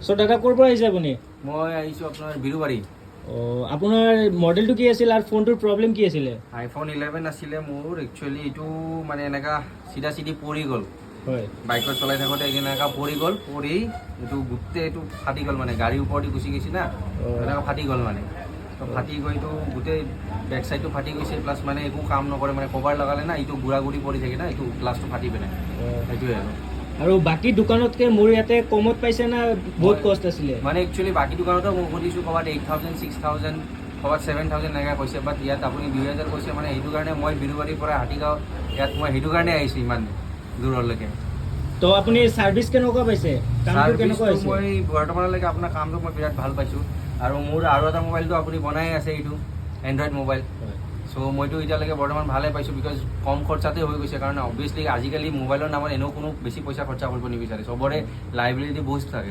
So দাদা ক'ৰ পৰা আহিছে আপুনি? মই আহিছোঁ আপোনাৰ বিৰুবাৰী। আপোনাৰ মডেলটো কি আছিল আৰু ফোনটোৰ প্ৰব্লেম কি আছিলে? iPhone 11 আছিলে মোৰ। একচুৱেলি এইটো মানে এনেকা চিধা পৰি গ'ল। হয়, বাইকত চলাই থাকোঁতে এনেকা পৰি গ'ল, পৰি এইটো গোটেই এইটো ফাটি গ'ল, মানে গাড়ীৰ ওপৰেদি গুচি গৈছে না, এনেকা ফাটি গ'ল মানে। তো ফাটি গৈ এইটো গোটেই বেক চাইডটো ফাটি গৈছে, প্লাছ মানে একো কাম নকৰে, মানে কভাৰ লগালে না এইটো ঘূৰা ঘূৰি পৰি থাকে না, এইটো গ্লাছটো ফাটি পেলাই সেইটোৱে আৰু বাকী দোকানতকৈ মোৰ ইয়াতে কমত পাইছে না বহুত কষ্ট আছিলে? মানে একচুৱেলি বাকী দোকানতো মই সুধিছোঁ, ক'ৰবাত 8,000 6,000 ক'ৰবাত 7,000 এনেকৈ কৈছে, বাট ইয়াত আপুনি 2,000 কৈছে। মানে সেইটো কাৰণে মই বিৰুবাৰীৰ পৰা হাতীগাঁও ইয়াত মই সেইটো কাৰণে আহিছোঁ ইমান দূৰলৈকে। তো আপুনি ছাৰ্ভিচ কেনেকুৱা পাইছে? কামটো কেনেকুৱা হৈছে? মই বৰ্তমানলৈকে আপোনাৰ কামটো মই বিৰাট ভাল পাইছোঁ। আৰু মোৰ আৰু এটা মোবাইলটো আপুনি বনাই আছে, এইটো এণ্ড্ৰইড মোবাইল। চ' মইতো এতিয়ালৈকে বৰ্তমান ভালে পাইছোঁ, বিকজ কম খৰচাতে হৈ গৈছে। কাৰণ অবভিয়াছলি আজিকালি মোবাইলৰ নামত এনেও কোনো বেছি পইচা খৰচা কৰিব নিবিচাৰে, চবৰে লাইবিলিটি বুষ্ট থাকে।